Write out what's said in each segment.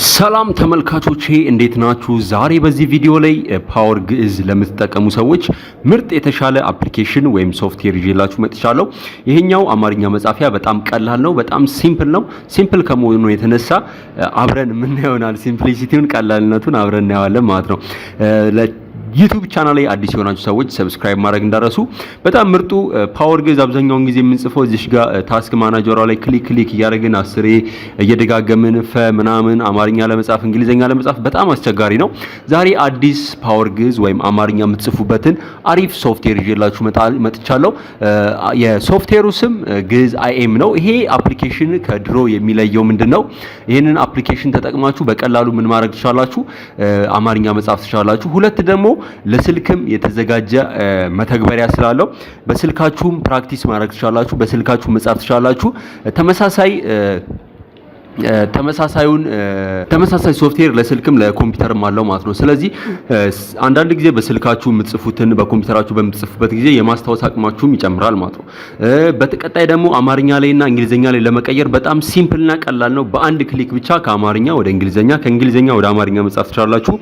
ሰላም ተመልካቾቼ እንዴት ናችሁ? ዛሬ በዚህ ቪዲዮ ላይ ፓወር ግዕዝ ለምትጠቀሙ ሰዎች ምርጥ የተሻለ አፕሊኬሽን ወይም ሶፍትዌር ይዤላችሁ መጥቻለሁ። ይሄኛው አማርኛ መጻፊያ በጣም ቀላል ነው፣ በጣም ሲምፕል ነው። ሲምፕል ከመሆኑ የተነሳ አብረን ምን ይሆናል ሲምፕሊሲቲውን ቀላልነቱን አብረን እናያለን ማለት ነው። ዩቲዩብ ቻናል ላይ አዲስ የሆናችሁ ሰዎች ሰብስክራይብ ማድረግ እንዳረሱ። በጣም ምርጡ ፓወር ግዕዝ አብዛኛውን ጊዜ የምንጽፈው እዚህ ጋር ታስክ ማናጀሯ ላይ ክሊክ እያደረግን አስሬ እየደጋገምን ምናምን አማርኛ ለመጻፍ እንግሊዘኛ ለመጻፍ በጣም አስቸጋሪ ነው። ዛሬ አዲስ ፓወር ግዕዝ ወይም አማርኛ የምትጽፉበትን አሪፍ ሶፍትዌር ይዤላችሁ መጥቻለሁ። የሶፍትዌሩ ስም ግዕዝ አይኤም ነው። ይሄ አፕሊኬሽን ከድሮ የሚለየው ምንድነው? ይሄንን አፕሊኬሽን ተጠቅማችሁ በቀላሉ ምን ማድረግ ትችላላችሁ? አማርኛ መጻፍ ትችላላችሁ። ሁለት ደግሞ ለስልክም የተዘጋጀ መተግበሪያ ስላለው በስልካችሁም ፕራክቲስ ማድረግ ትችላላችሁ፣ በስልካችሁ መጻፍ ትችላላችሁ። ተመሳሳይ ሶፍትዌር ለስልክም ለኮምፒውተርም አለው ማለት ነው። ስለዚህ አንዳንድ ጊዜ በስልካችሁ የምትጽፉትን በኮምፒውተራችሁ በምትጽፉበት ጊዜ የማስታወስ አቅማችሁም ይጨምራል ማለት ነው። በተቀጣይ ደግሞ አማርኛ ላይና እንግሊዘኛ ላይ ለመቀየር በጣም ሲምፕልና ቀላል ነው። በአንድ ክሊክ ብቻ ከአማርኛ ወደ እንግሊዘኛ ከእንግሊዘኛ ወደ አማርኛ መጻፍ ትችላላችሁ።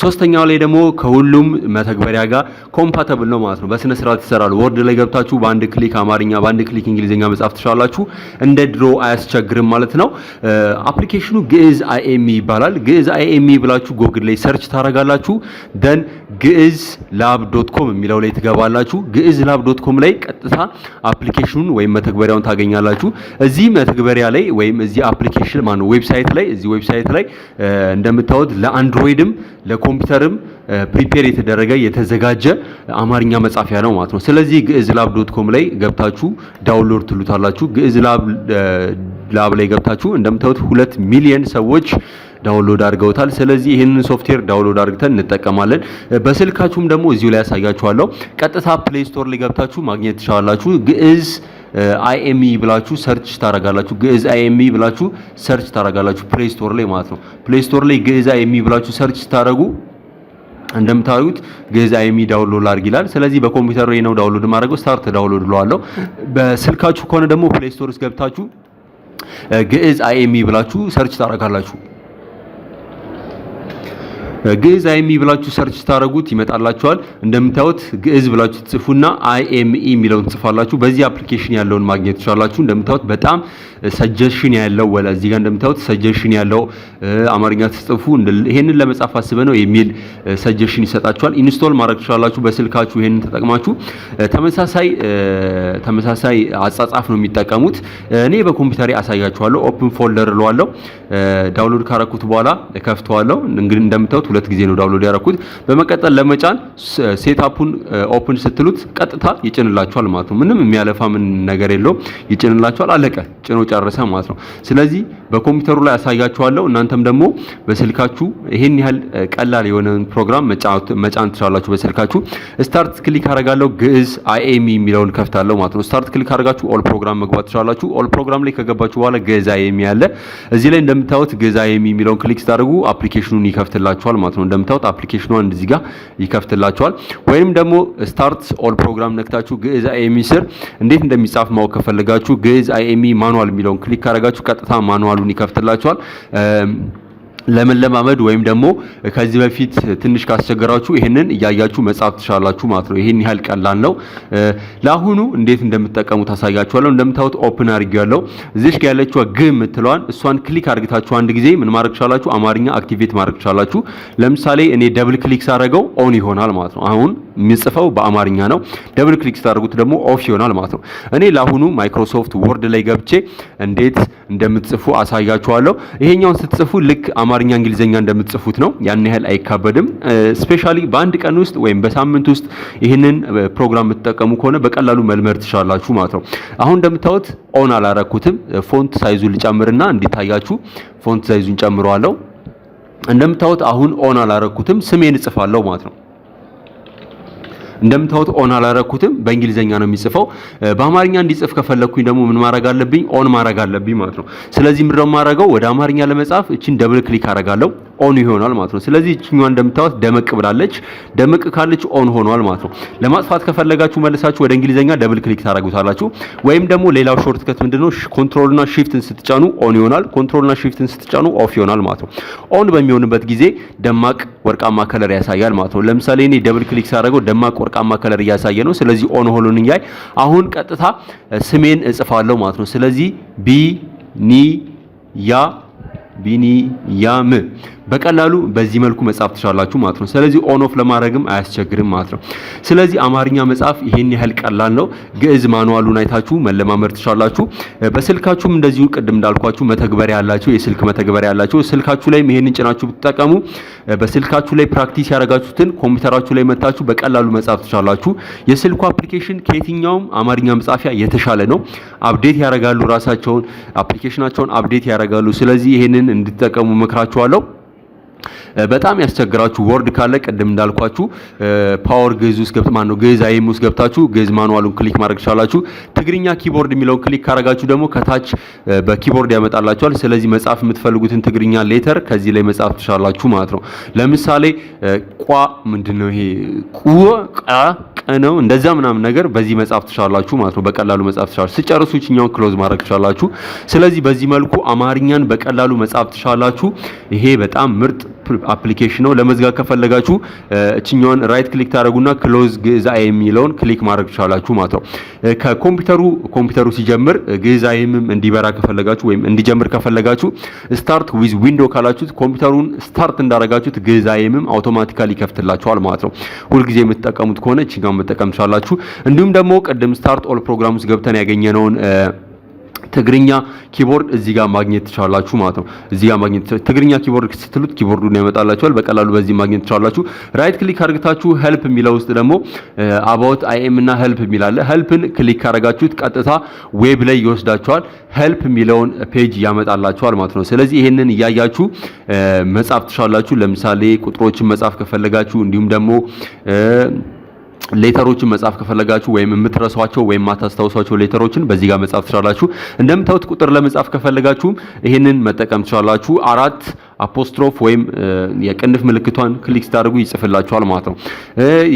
ሶስተኛው ላይ ደግሞ ከሁሉም መተግበሪያ ጋር ኮምፓቲብል ነው ማለት ነው። በስነ ስርዓት ይሰራል። ወርድ ላይ ገብታችሁ በአንድ ክሊክ አማርኛ በአንድ ክሊክ እንግሊዘኛ መጻፍ ትችላላችሁ። እንደ ድሮ አያስቸግርም ማለት ነው። አፕሊኬሽኑ ግዕዝ አይኤም ይባላል። ግዕዝ አይኤም ብላችሁ ጎግል ላይ ሰርች ታረጋላችሁ። ደን ግዕዝላብ.com የሚለው ላይ ትገባላችሁ። ግዕዝላብ.com ላይ ቀጥታ አፕሊኬሽኑን ወይም መተግበሪያውን ታገኛላችሁ። እዚህ መተግበሪያ ላይ ወይም እዚህ አፕሊኬሽን ማነው ዌብሳይት ላይ እዚህ ዌብሳይት ላይ እንደምታዩት ለአንድሮይድም ለኮምፒውተርም ፕሪፔር የተደረገ የተዘጋጀ አማርኛ መጻፊያ ነው ማለት ነው። ስለዚህ ግዕዝላብ.com ላይ ገብታችሁ ዳውንሎድ ትሉታላችሁ። ግዕዝላብ ላይ ገብታችሁ እንደምታዩት 2 ሚሊዮን ሰዎች ዳውንሎድ አድርገውታል። ስለዚህ ይሄንን ሶፍትዌር ዳውንሎድ አድርገን እንጠቀማለን። በስልካችሁም ደግሞ እዚሁ ላይ ያሳያችኋለሁ። ቀጥታ ፕሌይ ስቶር ላይ ገብታችሁ ማግኘት ትችላላችሁ። ግዕዝ አይኤም ብላችሁ ሰርች ታረጋላችሁ። ግዕዝ አይኤም ብላችሁ ሰርች ታረጋላችሁ ፕሌይ ስቶር ላይ ማለት ነው። ፕሌይ ስቶር ላይ ግዕዝ አይኤም ብላችሁ ሰርች ታረጉ እንደምታዩት ግዕዝ አይኤም ዳውንሎድ አድርግ ይላል። ስለዚህ በኮምፒውተር ላይ ነው ዳውንሎድ ማድረገው። ስታርት ዳውንሎድ ብለዋለሁ። በስልካችሁ ከሆነ ደግሞ ፕሌይ ስቶር ውስጥ ገብታችሁ ግዕዝ አይኤም ብላችሁ ሰርች ታረጋላችሁ። ግዕዝ አይኤም ብላችሁ ሰርች ታረጉት ይመጣላችኋል። እንደምታዩት ግዕዝ ብላችሁ ትጽፉና አይኤም የሚለውን ትጽፋላችሁ። በዚህ አፕሊኬሽን ያለውን ማግኘት ትችላላችሁ። እንደምታዩት በጣም ሰጀሽን ያለው ወላ እዚህ ጋር እንደምታዩት ሰጀሽን ያለው አማርኛ ተጽፉ ይሄንን ለመጻፍ አስበ ነው የሚል ሰጀሽን ይሰጣችኋል። ኢንስቶል ማድረግ ትችላላችሁ በስልካችሁ ይሄንን ተጠቅማችሁ። ተመሳሳይ አጻጻፍ ነው የሚጠቀሙት። እኔ በኮምፒውተሬ አሳያችኋለሁ። ኦፕን ፎልደር እለዋለሁ። ዳውንሎድ ካረኩት በኋላ ከፍተዋለሁ። እንግዲህ እንደምታዩት 2 ጊዜ ነው ዳውንሎድ ያደረኩት። በመቀጠል ለመጫን ሴትአፑን ኦፕን ስትሉት ቀጥታ ይጭንላችኋል ማለት ነው። ምንም የሚያለፋ ምን ነገር የለውም። ይጭንላችኋል። አለቀ። ጭኖ ጨረሰ ማለት ነው። ስለዚህ በኮምፒውተሩ ላይ አሳያችኋለሁ። እናንተም ደግሞ በስልካችሁ ይሄን ያህል ቀላል የሆነ ፕሮግራም መጫን ትችላላችሁ በስልካችሁ። ስታርት ክሊክ አደርጋለሁ። ግዕዝ አይኤም የሚለውን ከፍታለሁ ማለት ነው። ስታርት ክሊክ አደርጋችሁ ኦል ፕሮግራም መግባት ትችላላችሁ። ኦል ፕሮግራም ላይ ከገባችሁ በኋላ ግዕዝ አይኤም ያለ እዚህ ላይ እንደምታዩት ግዕዝ አይኤም የሚለውን ክሊክ ስታደርጉ አፕሊኬሽኑን ይከፍትላችኋል ማለት ነው። እንደምታዩት አፕሊኬሽኑን እዚህ ጋር ይከፍትላችኋል። ወይንም ደግሞ ስታርት ኦል ፕሮግራም ነክታችሁ ግዕዝ አይኤም ስር እንዴት እንደሚጻፍ ማወቅ ከፈለጋችሁ ግዕዝ አይኤም ማኑዋል የሚለውን ክሊክ ካደረጋችሁ ቀጥታ ማኑዋሉን ይከፍትላችኋል። ለመለማመድ ወይም ደግሞ ከዚህ በፊት ትንሽ ካስቸገራችሁ ይሄንን እያያችሁ መጻፍ ትችላላችሁ ማለት ነው። ይሄን ያህል ቀላል ነው። ለአሁኑ እንዴት እንደምትጠቀሙ ታሳያችኋለሁ። እንደምታዩት ኦፕን አድርጌያለሁ። እዚሽ ጋር ያለችው ግ የምትለዋን እሷን ክሊክ አድርጋችሁ አንድ ጊዜ ምን ማድረግ ትችላላችሁ? አማርኛ አክቲቬት ማድረግ ትችላላችሁ። ለምሳሌ እኔ ደብል ክሊክ ሳደርገው ኦን ይሆናል ማለት ነው። አሁን የሚጽፈው በአማርኛ ነው። ደብል ክሊክ ስታደርጉት ደግሞ ኦፍ ይሆናል ማለት ነው። እኔ ለአሁኑ ማይክሮሶፍት ወርድ ላይ ገብቼ እንዴት እንደምትጽፉ አሳያችኋለሁ። ይሄኛውን ስትጽፉ ልክ አማርኛ እንግሊዘኛ እንደምትጽፉት ነው። ያን ያህል አይካበድም። ስፔሻሊ በአንድ ቀን ውስጥ ወይም በሳምንት ውስጥ ይሄንን ፕሮግራም የምትጠቀሙ ከሆነ በቀላሉ መልመድ ትችላላችሁ ማለት ነው። አሁን እንደምታዩት ኦን አላረኩትም። ፎንት ሳይዙን ልጨምርና እንዲታያችሁ ፎንት ሳይዙን ጨምረዋለሁ። እንደምታዩት አሁን ኦን አላረኩትም። ስሜን እጽፋለሁ ማለት ነው። እንደምታዩት ኦን አላረኩትም በእንግሊዘኛ ነው የሚጽፈው በአማርኛ እንዲጽፍ ከፈለኩኝ ደግሞ ምን ማድረግ አለብኝ ኦን ማድረግ አለብኝ ማለት ነው ስለዚህ ምንድነው ማድረገው ወደ አማርኛ ለመጻፍ እቺን ደብል ክሊክ አደርጋለሁ ኦን ይሆናል ማለት ነው ስለዚህ እቺኛው እንደምታዩት ደመቅ ብላለች ደመቅ ካለች ኦን ሆኗል ማለት ነው ለማጥፋት ከፈለጋችሁ መልሳችሁ ወደ እንግሊዘኛ ደብል ክሊክ ታደርጉታላችሁ ወይም ደግሞ ሌላው ሾርትከት ምንድነው ኮንትሮል እና ሺፍትን ስትጫኑ ኦን ይሆናል ኮንትሮል እና ሺፍትን ስትጫኑ ኦፍ ይሆናል ማለት ነው ኦን በሚሆንበት ጊዜ ደማቅ ወርቃማ ከለር ያሳያል ማለት ነው ለምሳሌ እኔ ደብል ክሊክ ሳደርገው ደማቅ ወርቃማ ከለር ያሳየ ነው ስለዚህ ኦን ሆኖልኝ ያይ አሁን ቀጥታ ስሜን እጽፋለሁ ማለት ነው ስለዚህ ቢኒያም በቀላሉ በዚህ መልኩ መጻፍ ትችላላችሁ ማለት ነው ስለዚህ ኦን ኦፍ ለማድረግም አያስቸግርም ማለት ነው ስለዚህ አማርኛ መጻፍ ይሄን ያህል ቀላል ነው ግዕዝ ማኑዋሉን አይታችሁ መለማመድ ትችላላችሁ በስልካችሁም እንደዚሁ ቅድም እንዳልኳችሁ መተግበሪያ ያላችሁ የስልክ መተግበሪያ ያላችሁ ስልካችሁ ላይ ይሄንን ጭናችሁ ብትጠቀሙ በስልካችሁ ላይ ፕራክቲስ ያደረጋችሁትን ኮምፒውተራችሁ ላይ መታችሁ በቀላሉ መጻፍ ትችላላችሁ የስልኩ አፕሊኬሽን ከየትኛውም አማርኛ መጻፊያ የተሻለ ነው አፕዴት ያደርጋሉ ራሳቸውን አፕሊኬሽናቸውን አፕዴት ያደርጋሉ ስለዚህ ይሄንን እንድትጠቀሙ መክራችኋለሁ በጣም ያስቸግራችሁ ወርድ ካለ ቀደም እንዳልኳችሁ ፓወር ግዕዝ ውስጥ ግዕዝ አይም ውስጥ ገብታችሁ ግዕዝ ማኑዋሉን ክሊክ ማድረግ ትችላላችሁ ትግርኛ ኪቦርድ የሚለውን ክሊክ ካረጋችሁ ደግሞ ከታች በኪቦርድ ያመጣላችኋል ስለዚህ መጻፍ የምትፈልጉትን ትግርኛ ሌተር ከዚህ ላይ መጻፍ ትችላላችሁ ማለት ነው ለምሳሌ ቋ ምንድነው ይሄ ነው እንደዛ ምናምን ነገር በዚህ መጻፍ ትችላላችሁ ማለት ነው በቀላሉ መጻፍ ትችላላችሁ ሲጨርሱ እቺኛውን ክሎዝ ማድረግ ትችላላችሁ ስለዚህ በዚህ መልኩ አማርኛን በቀላሉ መጻፍ ትችላላችሁ ይሄ በጣም ምርጥ አፕሊኬሽን ነው ለመዝጋት ከፈለጋችሁ እቺኛውን ራይት ክሊክ ታደርጉና ክሎዝ ግዕዝ አይ የሚለውን ክሊክ ማድረግ ትችላላችሁ ማለት ነው ኮምፒውተሩ ሲጀምር ግዕዝ አይም እንዲበራ ከፈለጋችሁ ወይም እንዲጀምር ከፈለጋችሁ ስታርት ዊዝ ዊንዶው ካላችሁት ኮምፒውተሩን ስታርት እንዳረጋችሁት ግዕዝ አይም አውቶማቲካሊ ይከፍትላችኋል ማለት ነው ሁሉ ጊዜ የምትጠቀሙት ከሆነ እቺኛውን መጠቀም ትችላላችሁ እንዲሁም ደግሞ ቀደም ስታርት ኦል ፕሮግራም ውስጥ ገብተን ያገኘነውን ትግርኛ ኪቦርድ እዚህ ጋር ማግኘት ትችላላችሁ ማለት ነው እዚህ ጋር ማግኘት ትግርኛ ኪቦርድ ስትሉት ኪቦርዱን ያመጣላችኋል በቀላሉ በዚህ ማግኘት ትችላላችሁ ራይት ክሊክ አድርጋችሁ ሄልፕ የሚለው ውስጥ ደግሞ አባውት አይኤም እና ሄልፕ የሚላለ ሄልፕን ክሊክ አድርጋችሁት ቀጥታ ዌብ ላይ ይወስዳችኋል ሄልፕ የሚለውን ፔጅ ያመጣላችኋል ማለት ነው ስለዚህ ይሄንን ያያችሁ መጻፍ ትችላላችሁ ለምሳሌ ቁጥሮችን መጻፍ ከፈለጋችሁ እንዲሁም ደግሞ ሌተሮችን መጻፍ ከፈለጋችሁ ወይም የምትረሷቸው ወይም ማታስታውሷቸው ሌተሮችን በዚህ ጋር መጻፍ ትችላላችሁ እንደምታውቁት ቁጥር ለመጻፍ ከፈለጋችሁ ይሄንን መጠቀም ትችላላችሁ አራት አፖስትሮፍ ወይም የቅንፍ ምልክቷን ክሊክ ስታደርጉ ይጽፍላችኋል ማለት ነው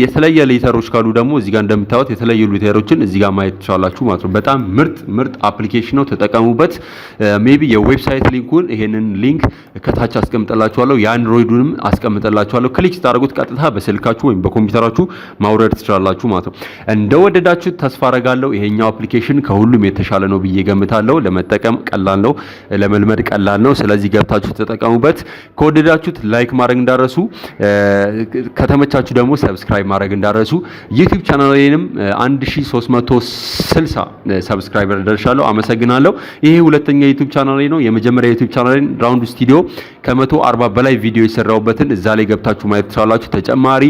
የተለየ ሌተሮች ካሉ ደግሞ እዚህ ጋር እንደምታዩት የተለየ ሌተሮችን እዚህ ጋር ማየት ትችላላችሁ ማለት ነው በጣም ምርጥ አፕሊኬሽን ነው ተጠቀሙበት ሜቢ የዌብሳይት ሊንኩን ይሄንን ሊንክ ከታች አስቀምጥላችኋለሁ የአንድሮይዱንም አስቀምጥላችኋለሁ ክሊክ ስታደርጉት ቀጥታ በስልካችሁ ወይም በኮምፒውተራችሁ ማውረድ ትችላላችሁ ማለት ነው እንደወደዳችሁት ተስፋ አደርጋለሁ ይሄኛው አፕሊኬሽን ከሁሉም የተሻለ ነው ብዬ ገምታለሁ ለመጠቀም ቀላል ነው ለመልመድ ቀላል ነው ስለዚህ ገብታችሁ ተጠቀሙበት ከወደዳችሁት ላይክ ማድረግ እንዳረሱ ከተመቻችሁ ደግሞ ሰብስክራይብ ማድረግ እንዳረሱ ዩቲዩብ ቻናሌንም 1360 ሰብስክራይበር ደርሻለሁ አመሰግናለሁ ይሄ ሁለተኛ ዩቲዩብ ቻናሌ ነው የመጀመሪያ ዩቲዩብ ቻናሌን ራውንድ ስቱዲዮ ከ140 በላይ ቪዲዮ የሰራሁበትን እዛ ላይ ገብታችሁ ማየት ትችላላችሁ ተጨማሪ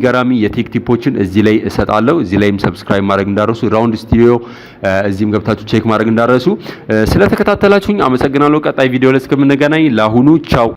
ገራሚ የቴክ ቲፖችን እዚህ ላይ እሰጣለሁ እዚህ ላይም ሰብስክራይብ ማድረግ እንዳረሱ ራውንድ ስቱዲዮ እዚህም ገብታችሁ ቼክ ማድረግ እንዳረሱ ስለተከታተላችሁኝ አመሰግናለሁ ቀጣይ ቪዲዮ ላይ እስከምንገናኝ ለአሁኑ ቻው